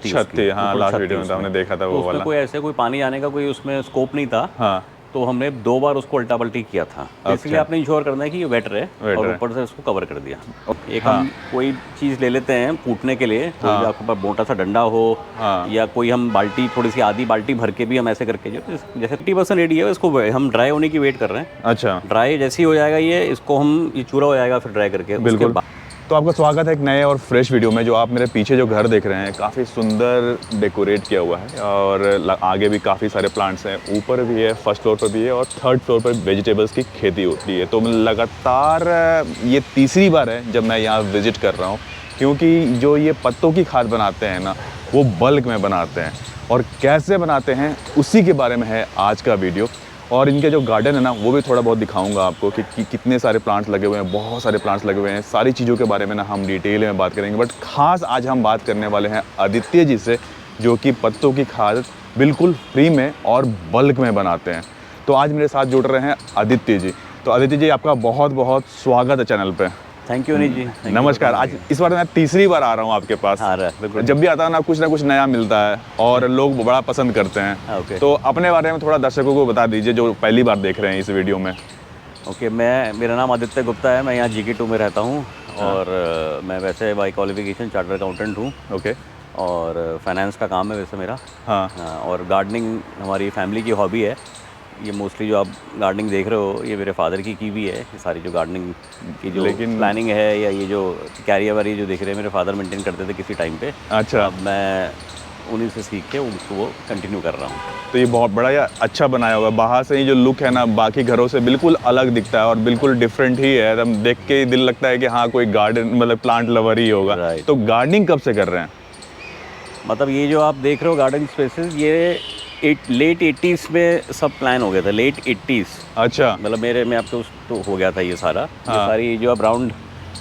थी छत थी, हाँ ऊपर लास्ट छत थी वीडियो में तो उसमें। हमने देखा था तो वो उसमें वाला। कोई ऐसे कोई पानी आने का कोई उसमें स्कोप नहीं था। हाँ तो हमने 2 बार उसको उल्टा पल्टी किया था। बेसिकली अच्छा, आपने इंश्योर करना है कि ये वेट रहे, वेट और रहे। ऊपर से उसको कवर कर दिया। एक हाँ हम कोई चीज़ ले लेते हैं कूटने के लिए, कोई भी हाँ आपके पास मोटा सा डंडा हो, हाँ या कोई हम बाल्टी थोड़ी सी आधी बाल्टी भर के भी हम ऐसे करके जो जैसे 50% रेडी है, इसको हम ड्राई होने की वेट कर रहे हैं। अच्छा ड्राई जैसे ही हो जाएगा ये, इसको हम ये चूरा हो जाएगा फिर ड्राई करके उसके बिल्कुल। बाद। तो आपका स्वागत है एक नए और फ्रेश वीडियो में। जो आप मेरे पीछे जो घर देख रहे हैं काफ़ी सुंदर डेकोरेट किया हुआ है, और आगे भी काफ़ी सारे प्लांट्स हैं, ऊपर भी है, फर्स्ट फ्लोर पर भी है, और थर्ड फ्लोर पर वेजिटेबल्स की खेती होती है। तो मैं लगातार ये तीसरी बार है जब मैं यहाँ विज़िट कर रहा हूँ, क्योंकि जो ये पत्तों की खाद बनाते हैं ना, वो बल्क में बनाते हैं, और कैसे बनाते हैं उसी के बारे में है आज का वीडियो। और इनके जो गार्डन है ना, वो भी थोड़ा बहुत दिखाऊंगा आपको कि कितने सारे प्लांट्स लगे हुए हैं, बहुत सारे प्लांट्स लगे हुए हैं। सारी चीज़ों के बारे में ना हम डिटेल में बात करेंगे, बट ख़ास आज हम बात करने वाले हैं आदित्य जी से, जो कि पत्तों की खाद बिल्कुल फ्री में और बल्क में बनाते हैं। तो आज मेरे साथ जुड़ रहे हैं आदित्य जी। तो आदित्य जी, आपका बहुत बहुत स्वागत है चैनल पर। थैंक यू अनिल जी, नमस्कार। आज इस बार मैं तीसरी बार आ रहा हूँ आपके पास। आ रहा है बिल्कुल। जब भी आता है ना, कुछ ना कुछ नया मिलता है और लोग बड़ा पसंद करते हैं। ओके तो अपने बारे में थोड़ा दर्शकों को बता दीजिए जो पहली बार देख रहे हैं इस वीडियो में। ओके, मेरा नाम आदित्य गुप्ता है, मैं यहाँ GK2 में रहता हूँ। और मैं वैसे बाय क्वालिफिकेशन चार्टर्ड अकाउंटेंट हूँ, ओके। और फाइनेंस का काम है वैसे मेरा। हाँ और गार्डनिंग हमारी फैमिली की हॉबी है। ये मोस्टली जो आप गार्डनिंग देख रहे हो, ये मेरे फादर की भी है। ये सारी जो गार्डनिंग की जो प्लानिंग है, या ये जो कैरियर वारी जो देख रहे हैं, मेरे फादर मेंटेन करते थे किसी टाइम पे। अच्छा। अब मैं उन्हीं से सीख के उनको वो कंटिन्यू कर रहा हूँ। तो ये बहुत बड़ा या अच्छा बनाया हुआ है। बाहर से ही जो लुक है ना, बाकी घरों से बिल्कुल अलग दिखता है और बिल्कुल डिफरेंट ही है। एकदम देख के दिल लगता है कि हाँ, कोई गार्डन मतलब प्लांट लवर ही होगा। राइट। तो गार्डनिंग कब से कर रहे हैं? मतलब ये जो आप देख रहे हो गार्डन स्पेसेस, ये लेट 80s में सब प्लान हो गया था, लेट 80s। अच्छा। मतलब मेरे में आपको तो हो गया था ये सारा। ये हाँ। सारी जो आप राउंड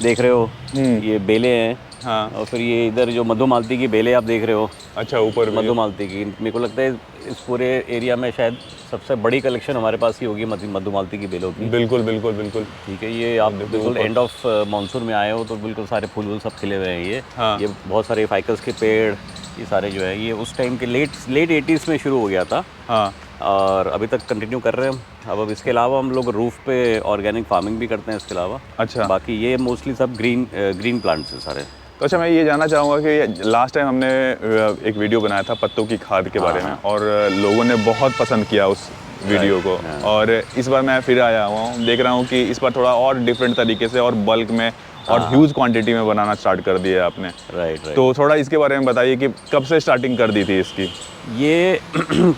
देख रहे हो, ये बेलें हैं। हाँ। और फिर ये इधर जो मधुमालती की बेलें आप देख रहे हो। अच्छा, ऊपर भी है। मधुमालती की, मेरे को लगता है इस पूरे एरिया में शायद सबसे बड़ी कलेक्शन हमारे पास ही होगी मधुमालती की बेलों की। बिल्कुल बिल्कुल बिल्कुल। ठीक है, ये आप बिल्कुल एंड ऑफ मानसून में आए हो तो बिल्कुल सारे फूल वूल सब खिले हुए हैं। ये हाँ। ये बहुत सारे फाइकस के पेड़, ये सारे जो है, ये उस टाइम के लेट 80s में शुरू हो गया था। हाँ। और अभी तक कंटिन्यू कर रहे हैं। अब इसके अलावा हम लोग रूफ पे ऑर्गेनिक फार्मिंग भी करते हैं इसके अलावा। अच्छा। बाकी ये मोस्टली सब ग्रीन प्लांट्स हैं सारे। तो अच्छा, मैं ये जानना चाहूँगा कि लास्ट टाइम हमने एक वीडियो बनाया था पत्तों की खाद के बारे में, और लोगों ने बहुत पसंद किया उस वीडियो को। और इस बार मैं फिर आया हुआ हूँ, देख रहा हूँ कि इस बार थोड़ा और डिफरेंट तरीके से और बल्क में और ह्यूज क्वांटिटी में बनाना स्टार्ट कर दिया है आपने। राइट। तो थोड़ा इसके बारे में बताइए कि कब से स्टार्टिंग कर दी थी इसकी? ये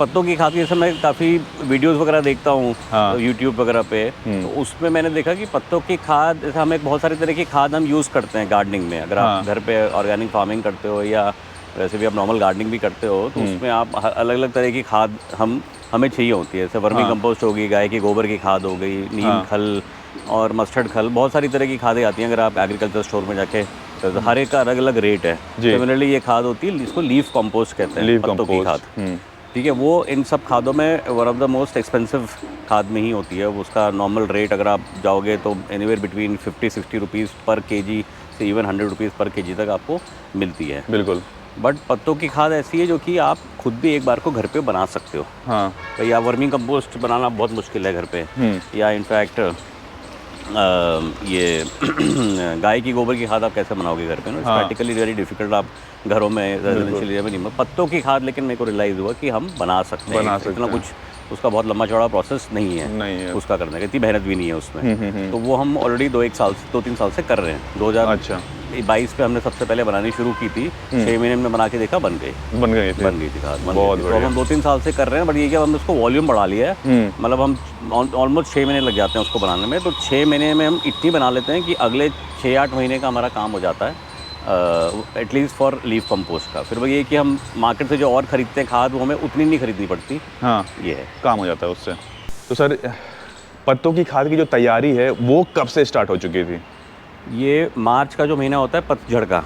पत्तों की खाद, जैसे मैं काफ़ी वीडियोस वगैरह देखता हूँ हाँ। यूट्यूब वगैरह पे, तो उसमें मैंने देखा कि पत्तों की खाद, जैसे हम एक बहुत सारी तरह की खाद हम यूज़ करते हैं गार्डनिंग में। अगर आप घर पे ऑर्गेनिक फार्मिंग करते हो या वैसे भी आप नॉर्मल गार्डनिंग भी करते हो, तो उसमें आप अलग अलग तरह की खाद हमें चाहिए होती है। जैसे वर्मी कंपोस्ट होगी, गाय के गोबर की खाद हो गई, नीम खल और मस्टर्ड खल, बहुत सारी तरह की खादें आती हैं अगर आप एग्रीकल्चर स्टोर में जाके। तो हर एक का अलग अलग रेट है। सिमिलरली ये खाद होती है, इसको लीफ कंपोस्ट कहते हैं, पत्तों की खाद। ठीक है, वो इन सब खादों में one of the most expensive खाद में ही होती है। उसका नॉर्मल रेट अगर आप जाओगे तो एनीवेयर बिटवीन 50-60 रुपीज़ पर केजी से इवन 100 रुपीज़ पर केजी तक आपको मिलती है। बिल्कुल। बट पत्तों की खाद ऐसी है जो कि आप खुद भी एक बार को घर पे बना सकते हो। हाँ। तो या वर्मी कंपोस्ट बनाना बहुत मुश्किल है घर पे, या इनफैक्ट ये गाय की गोबर की खाद आप कैसे बनाओगे घर पे ना, प्रैक्टिकली वेरी डिफिकल्ट। आप घरों में रेजिडेंशियल एरिया में नहीं, पत्तों की खाद लेकिन मेरे को रियलाइज़ हुआ कि हम बना सकते हैं। इतना कुछ उसका बहुत लंबा चौड़ा प्रोसेस नहीं है उसका करने का, इतनी मेहनत भी नहीं है उसमें। तो वो हम ऑलरेडी 2-3 साल से कर रहे हैं। 2022 पे हमने सबसे पहले बनानी शुरू की थी। 6 महीने में बना के देखा, बन गई थी खाद। तो हम 2-3 साल से कर रहे हैं। बट ये कि हमने उसको वॉल्यूम बढ़ा लिया है। मतलब हम ऑलमोस्ट 6 महीने लग जाते हैं उसको बनाने में। तो 6 महीने में हम इतनी बना लेते हैं कि अगले 6-8 महीने का हमारा काम हो जाता है, एटलीस्ट फॉर लीफ कंपोस्ट का। फिर वो ये कि हम मार्केट से जो और ख़रीदते हैं खाद, वो हमें उतनी नहीं खरीदनी पड़ती। हाँ, ये है, काम हो जाता है उससे। तो सर, पत्तों की खाद की जो तैयारी है वो कब से स्टार्ट हो चुकी थी? ये मार्च का जो महीना होता है पतझड़ का,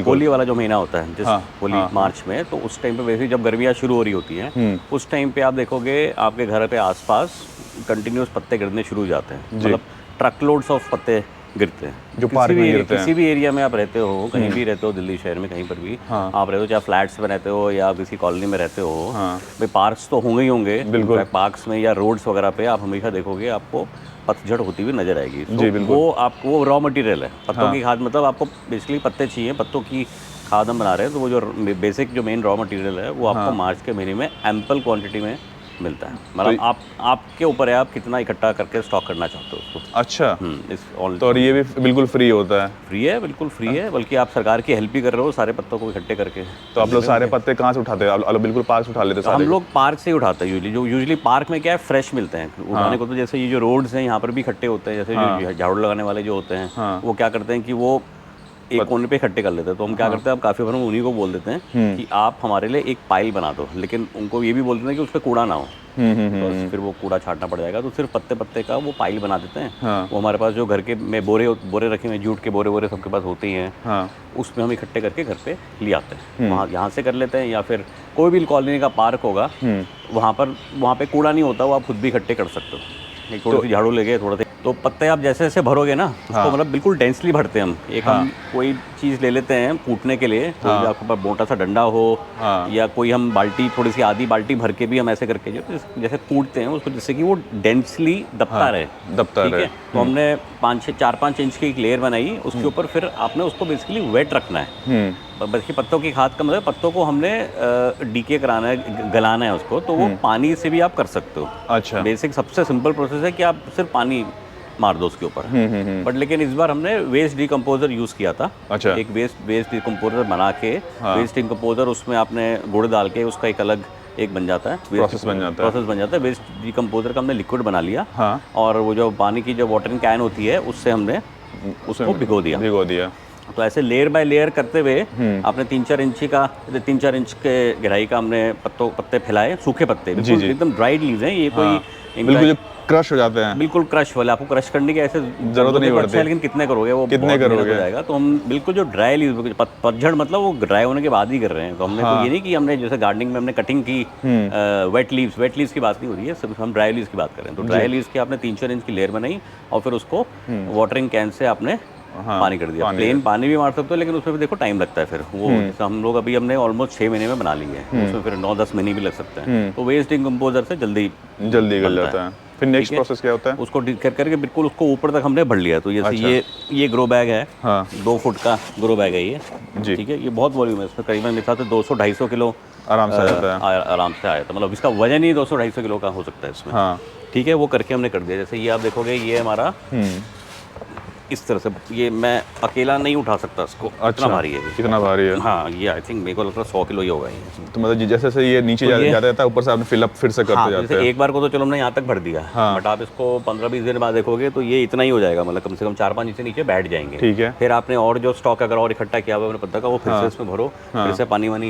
होली वाला जो महीना होता है, जिस होली मार्च में, तो उस टाइम पे वैसे जब गर्मियाँ शुरू हो रही होती हैं, उस टाइम पे आप देखोगे आपके घर पे आसपास कंटिन्यूस पत्ते गिरने शुरू हो जाते हैं। मतलब ट्रक लोड्स ऑफ पत्ते गिरते हैं। जो पार्क में गिरते हैं। किसी भी एरिया में आप रहते हो, कहीं भी रहते हो, दिल्ली शहर में कहीं पर भी आप रहते हो, चाहे फ्लैट्स में रहते हो या किसी कॉलोनी में रहते हो, भाई पार्क्स तो होंगे ही होंगे। बिल्कुल। पार्क्स में या रोड्स वगैरह पे आप हमेशा देखोगे आपको पतझड़ होती हुई नजर आएगी। जी, बिल्कुल। वो आपको वो रॉ मटेरियल है पत्तों की खाद, मतलब आपको बेसिकली पत्ते चाहिए, पत्तों की खाद हम बना रहे हैं, तो वो जो बेसिक जो मेन रॉ मटेरियल है वो आपको मार्च के महीने में एम्पल क्वांटिटी में मिलता है। मतलब आपके ऊपर है आप कितना इकट्ठा करके स्टॉक करना चाहते हो उसको। अच्छा। इस ऑल तो और ये भी बिल्कुल फ्री होता है? फ्री है, बिल्कुल फ्री है, बल्कि आप सरकार की हेल्प भी कर रहे हो सारे पत्तों को इकट्ठे करके। तो आप लोग सारे पत्ते कहाँ से उठाते हो? आप बिल्कुल पार्क से उठा लेते हो? हम लोग पार्क से ही उठाते हैं यूजली पार्क में क्या है, फ्रेश मिलते हैं उठाने को। तो जैसे ये जो रोड्स हैं यहाँ पर भी इकट्ठे होते हैं, जैसे जो झाड़ू लगाने वाले जो होते हैं वो क्या करते हैं कि वो एक कोने पे इकट्ठे कर लेते हैं। तो हम क्या करते हैं, अब काफ़ी बार हम उन्हीं को बोल देते हैं कि आप हमारे लिए एक पाइल बना दो, लेकिन उनको ये भी बोल देते हैं कि उस पर कूड़ा ना हो, तो फिर वो कूड़ा छांटना पड़ जाएगा। तो सिर्फ पत्ते पत्ते का वो पाइल बना देते हैं। वो हमारे पास जो घर के में बोरे रखे हुए हैं, जूट के बोरे सबके पास होते ही हैं, उसमें हम इकट्ठे करके घर पे ले आते हैं। वहाँ यहाँ से कर लेते हैं, या फिर कोई भी कॉलोनी का पार्क होगा वहाँ पे कूड़ा नहीं होता, वो आप खुद भी इकट्ठे कर सकते हो। एक थोड़ी सी झाड़ू लेके थोड़ा सा, तो पत्ते आप जैसे जैसे भरोगे ना उसको, मतलब बिल्कुल डेंसली भरते हैं हम। हम कोई चीज़ ले लेते हैं कूटने के लिए, तो आपके पास मोटा सा डंडा हो या कोई हम बाल्टी, थोड़ी सी आधी बाल्टी भर के भी हम ऐसे करके जैसे कूटते हैं उसको, जिससे कि वो डेंसली दबता रहे। ठीक है, तो हमने 4-5 इंच की एक लेयर बनाई, उसके ऊपर फिर आपने उसको बेसिकली वेट रखना है। बल्कि पत्तों की खाद का मतलब पत्तों को हमने डीके कराना है, गलाना है उसको, तो वो पानी से भी आप कर सकते हो। अच्छा। बेसिक सबसे सिंपल प्रोसेस है कि आप सिर्फ पानी मार दो उसके ऊपर। बट लेकिन इस बार हमने वेस्ट डिकम्पोजर यूज़ किया था। अच्छा। एक वेस्ट डिकम्पोजर बना के, वेस्ट डिकम्पोजर उसमें आपने गुड़ डाल के उसका एक अलग एक बन जाता है, प्रोसेस बन जाता है। वेस्ट डिकम्पोजर का हमने लिक्विड बना लिया, और वो जो पानी की जो वाटरिंग कैन होती है उससे हमने उसको भिगो दिया। तो ऐसे लेयर बाय लेयर करते हुए आपने 3-4 इंच के गहराई का हमने पत्ते फैलाए, सूखे पत्ते, एकदम ड्राइड लीव्स हैं ये, कोई बिल्कुल क्रश हो जाते हैं, बिल्कुल क्रश वाले। आपको क्रश करने की ऐसे जरूरत नहीं पड़ती, लेकिन कितने करोगे, वो कितने करोगे जाएगा। तो हम बिल्कुल जो ड्राई लीव्स, पतझड़ मतलब वो ड्राई होने के बाद ही कर रहे हैं। तो हमने तो ये नहीं कि हमने जैसे गार्डनिंग में हमने कटिंग की वेट लीव्स की बात नहीं हो रही है, सिर्फ हम ड्राई लीव्स की बात कर रहे हैं। तो ड्राई लीव्स की आपने 3-4 इंच की लेयर बनाई, और फिर उसको वाटरिंग कैन से आपने पानी कर दिया। प्लेन पानी भी मार सकते हो, लेकिन उसमें भी देखो टाइम लगता है फिर वो। हम लोग अभी हमने ऑलमोस्ट 6 महीने में बना ली है, उसमें फिर 9-10 महीने भी लग सकते हैं। तो वेस्ट डिकम्पोजर से जल्दी गल जाता है। फिर नेक्स्ट प्रोसेस क्या होता है? उसको करके बिल्कुल उसको ऊपर तक हमने भर लिया। तो जैसे ये ग्रो बैग है, 2 फुट का ग्रो बैग है ये। ठीक है, ये बहुत वॉल्यूम है, इसमें करीबन मेरे साथ 200-250 किलो आराम से आता है। आराम से आया था, मतलब इसका वजन ही 200-250 किलो का हो सकता है इसमें। ठीक है, वो करके हमने कर दिया। जैसे ये आप देखोगे, ये हमारा इस तरह से, ये मैं अकेला नहीं उठा सकता इसको। अच्छा, इतना भारी है, कितना भारी है? हाँ, ये आई थिंक मेरे को लगता है 100 किलो ही होगा ये। तो मतलब जैसे से ये नीचे जाता रहता है, ऊपर से आपने फिलअप फिर से करते जाते हैं। एक बार को तो चलो हमने यहाँ तक भर दिया, बट आप इसको 15-20 दिन बाद देखोगे तो ये इतना ही हो जाएगा, मतलब कम से कम 4-5 इंच से नीचे बैठ जाएंगे। ठीक है, फिर आपने और जो स्टॉक अगर और इकट्ठा किया हुआ पत्ता का, वो फिर से इसमें भरो, फिर से पानी वानी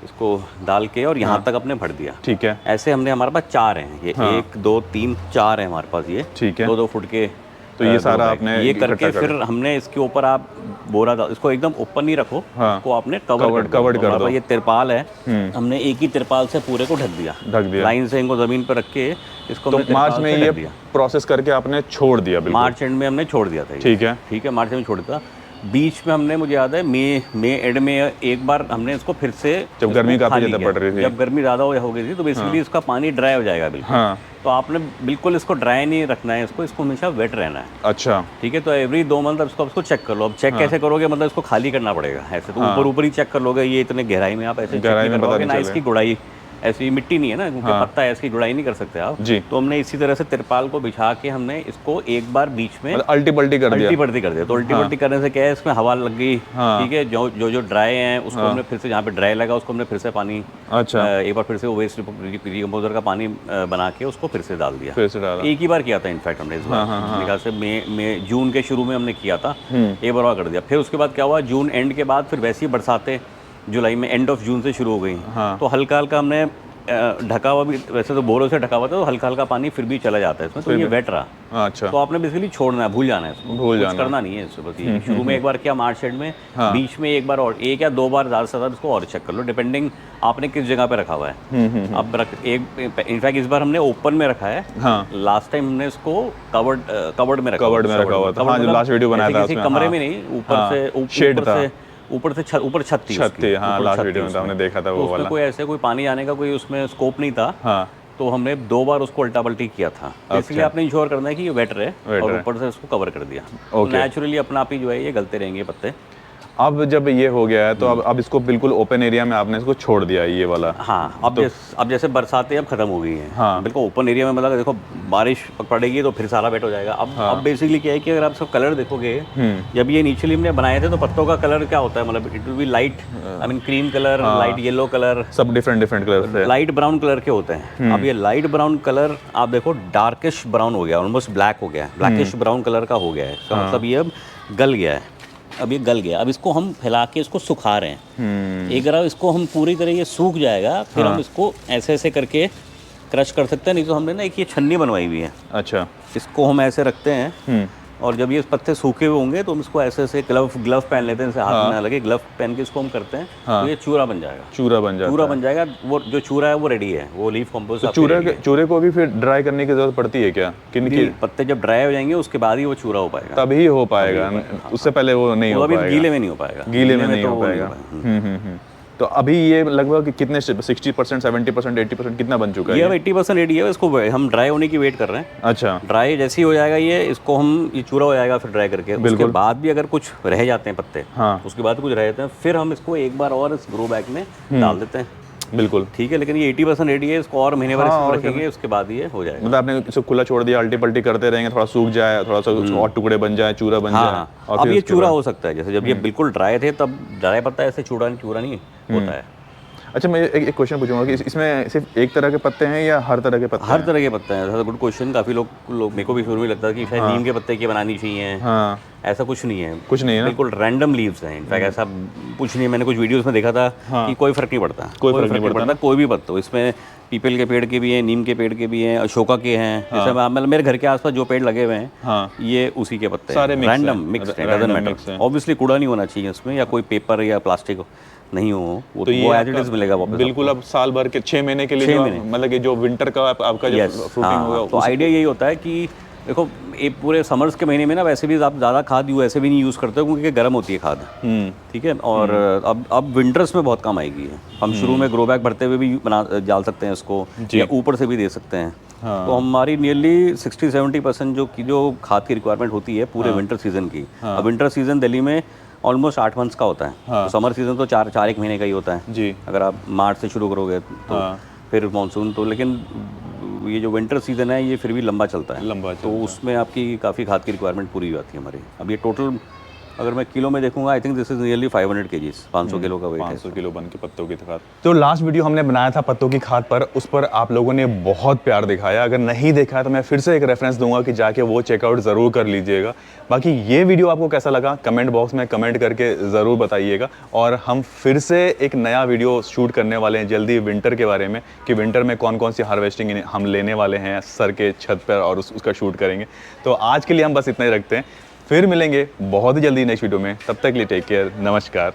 इसको डाल के, और यहाँ तक अपने भर दिया। ठीक है, ऐसे हमने, हमारे पास 4 हैं ये, 1 2 3 4 है हमारे पास ये। ठीक है, 2-2 फुट के। तो ये सारा आपने ये करके फिर हमने इसके ऊपर आप बोरा डाल, इसको एकदम ऊपर नहीं रखो, इसको आपने कवर कर दो। ये तिरपाल है, हमने एक ही तिरपाल से पूरे को ढक दिया लाइन से, इनको जमीन पर रख के इसको। तो मार्च में ये प्रोसेस करके आपने छोड़ दिया? मार्च एंड में हमने छोड़ दिया था। ठीक है, मार्च में छोड़ दिया। बीच में हमने, मुझे याद है मई एंड में एक बार हमने इसको फिर से, जब गर्मी काफी ज़्यादा पड़ रही थी, जब गर्मी ज़्यादा हो गई थी, तो बेसिकली इसका पानी ड्राई हो जाएगा बिल्कुल। तो आपने बिल्कुल इसको ड्राई नहीं रखना है, इसको हमेशा वेट रहना है। अच्छा, ठीक है। तो एवरी 2 मंथ अब इसको चेक कर लो। अब चेक कैसे करोगे, मतलब इसको खाली करना पड़ेगा। ऐसे तो ऊपर ही चेक कर लोगे, ये इतने गहराई में आप ऐसे गहराई में बताओगे ना, इसकी गुड़ाई ऐसी मिट्टी नहीं है ना, क्योंकि पत्ता है, इसकी गुड़ाई नहीं कर सकते आप जी। तो हमने इसी तरह से तिरपाल को बिछा के हमने इसको एक बार बीच में अल्टी पल्टी कर दिया। तो अल्टी पल्टी करने से क्या है, इसमें हवा लग गई। ठीक है, जो ड्राई है उसको हमने फिर से, जहाँ पे ड्राई लगा उसको हमने फिर से पानी, अच्छा, एक बार फिर से वेस्ट डिकम्पोजर का पानी बना के उसको फिर से डाल दिया। एक ही बार किया था इनफैक्ट हमने इस बार, मेरे ख्याल से जून के शुरू में हमने किया था, एक बार कर दिया। फिर उसके बाद क्या हुआ, जून एंड के बाद फिर वैसी बरसातें जुलाई में, एंड ऑफ जून से शुरू हो गई। तो हल्का हल्का हमने ढका हुआ भी, वैसे तो बोरों से ढका हुआ था, तो हल्का हल्का पानी फिर भी चला जाता है इसमें, तो ये वेट रहा। अच्छा, तो आपने बेसिकली छोड़ना है, भूल जाना है इसको, भूल कुछ जाना करना नहीं है इससे। बस ये शुरू में एक बार किया मार्च शेड में, बीच में एक बार और, एक या दो बार ज़्यादा से ज़्यादा इसको और चेक कर लो, डिपेंडिंग आपने किस जगह पे रखा हुआ है। अब इनफैक्ट इस बार हमने ओपन में रखा है, लास्ट टाइम हमने इसको कवर्ड में रखा हुआ था। हाँ, जो लास्ट वीडियो बनाया था किसी कमरे में नहीं, ऊपर से ऊपर छत थी। हाँ, लास्ट वीडियो में हमने देखा था वो वाला। कोई ऐसे कोई पानी आने का कोई उसमें स्कोप नहीं था। हाँ, तो हमने 2 बार उसको उल्टा पल्टी किया था। इसलिए आपने इंश्योर करना है कि ये वेट रहे और ऊपर से उसको कवर कर दिया। तो नेचुरली अपना आप ही जो है ये गलते रहेंगे पत्ते। अब जब ये हो गया है तो अब इसको बिल्कुल ओपन एरिया में आपने इसको छोड़ दिया है ये वाला। हाँ, अब जैसे बरसातें अब खत्म हो गई हैं। हाँ, बिल्कुल ओपन एरिया में, मतलब देखो बारिश पड़ेगी तो फिर सारा वेट हो जाएगा। अब बेसिकली क्या है कि अगर आप सब कलर देखोगे, जब ये इनिशियली हमने बनाए थे तो पत्तों का कलर क्या होता है, मतलब it will be light, I mean cream colour, light yellow colour, सब different colour, light brown colour के होते हैं। अब ये लाइट ब्राउन कलर आप देखो डार्किश ब्राउन हो गया, ऑलमोस्ट ब्लैक हो गया है, ब्लैकिश ब्राउन कलर का हो गया है। इसका मतलब ये अब गल गया है। अब ये गल गया, अब इसको हम फैला के इसको सुखा रहे हैं। एक बार इसको हम पूरी तरह ये सूख जाएगा, फिर हम इसको ऐसे ऐसे करके क्रश कर सकते हैं। नहीं तो हमने ना एक ये छन्नी बनवाई हुई है। अच्छा, इसको हम ऐसे रखते हैं और जब ये पत्ते सूखे हुए होंगे तो हम इसको ऐसे ऐसे ग्लव पहन लेते हैं, जैसे हाथ में ना लगे, ग्लव पहन के इसको हम करते हैं। तो ये चूरा बन जाएगा। चूरा बन जाएगा। वो जो चूरा है वो रेडी है, वो लीफ कंपोस्ट। चूरे को भी फिर ड्राई करने की जरूरत पड़ती है क्या? किन पत्ते जब ड्राई हो जाएंगे उसके बाद ही वो चूरा हो पाएगा, तभी हो पाएगा, उससे पहले वो नहीं हो पाएगा, गीले में नहीं हो पाएगा, गीले में नहीं हो पाएगा। तो अभी ये लगभग कितने 60%, 70%, 80% कितना बन चुका है? ये अब 80% रेडी है। इसको हम ड्राई होने की वेट कर रहे हैं। अच्छा, ड्राई जैसे ही हो जाएगा इसको हम ये चूरा हो जाएगा फिर ड्राई करके। उसके बाद भी अगर कुछ रह जाते हैं पत्ते, उसके बाद कुछ रह जाते हैं, फिर हम इसको एक बार और इस ग्रो बैग में डाल देते हैं। बिल्कुल ठीक है, लेकिन ये 80% रेडी है। इसको और महीने भर इसको रखेंगे, उसके बाद ये हो जाएगा। मतलब आपने इसको खुला छोड़ दिया, अल्टी पल्टी करते रहेंगे, थोड़ा सूख जाए, थोड़ा सा और टुकड़े बन जाए, चूरा बन जाए। अब ये चूरा हो सकता है। जैसे जब ये बिल्कुल ड्राई थे तब ड्राई पत्ता ऐसे चूरा नहीं होता है। अच्छा, मैं एक क्वेश्चन पूछूंगा कि इसमें सिर्फ एक तरह के पत्ते हैं या हर तरह के पत्ते? हर तरह के पत्ते हैं। Good question. काफ़ी लोग मेरे को भी शुरू में लगता है कि शायद नीम के पत्ते की बनानी चाहिए। ऐसा कुछ नहीं है, बिल्कुल रैंडम लीव्स हैं। इनफैक्ट ऐसा कुछ नहीं है। मैंने कुछ वीडियोस में देखा था कि कोई फर्क नहीं पड़ता, कोई फर्क नहीं पड़ता, कोई भी पत्ता। इसमें पीपल के पेड़ के भी हैं, नीम के पेड़ के भी हैं, अशोका के हैं। जैसे मतलब मेरे घर के आसपास जो पेड़ लगे हुए हैं ये उसी के पत्ते हैं, रैंडम मिक्स है, डजंट मैटर। ऑब्वियसली कूड़ा नहीं होना चाहिए इसमें, या कोई पेपर या प्लास्टिक नहीं हो, वो एज इट इज मिलेगा वापस। बिल्कुल। अब साल भर के 6 महीने के लिए मतलब कि जो विंटर का आपका जो फ्रूटिंग होगा, तो आइडिया यही होता है कि देखो ये पूरे समर्स के महीने में ना वैसे भी आप ज़्यादा खाद ऐसे भी नहीं यूज़ करते हो क्योंकि गर्म होती है खाद। ठीक है, और अब विंटर्स में बहुत काम आएगी है। हम शुरू में ग्रो बैग भरते हुए भी डाल सकते हैं इसको, या ऊपर से भी दे सकते हैं। तो हमारी नियरली 60-70% जो खाद की रिक्वायरमेंट होती है पूरे विंटर सीजन की। अब विंटर सीजन दिल्ली में ऑलमोस्ट 8 मंथ्स का होता है। तो समर सीजन तो 4-1 महीने का ही होता है जी। अगर आप मार्च से शुरू करोगे तो फिर मानसून, तो लेकिन ये जो विंटर सीजन है ये फिर भी लंबा चलता है। तो उसमें आपकी काफ़ी खाद की रिक्वायरमेंट पूरी हो जाती है हमारी। अब ये टोटल अगर मैं किलो में देखूंगा, I think this is nearly 500 kgs, 500 kilo का वेट है। 500 किलो बन के पत्तों की खाद। तो लास्ट वीडियो हमने बनाया था पत्तों की खाद पर, उस पर आप लोगों ने बहुत प्यार दिखाया। अगर नहीं देखा तो मैं फिर से एक रेफरेंस दूंगा कि जाके वो चेकआउट ज़रूर कर लीजिएगा। बाकी ये वीडियो आपको कैसा लगा कमेंट बॉक्स में कमेंट करके ज़रूर बताइएगा। और हम फिर से एक नया वीडियो शूट करने वाले हैं जल्दी विंटर के बारे में, कि विंटर में कौन कौन सी हार्वेस्टिंग हम लेने वाले हैं सर के छत पर, और उसका शूट करेंगे। तो आज के लिए हम बस इतना ही रखते हैं, फिर मिलेंगे बहुत ही जल्दी नेक्स्ट वीडियो में। तब तक के लिए टेक केयर, नमस्कार।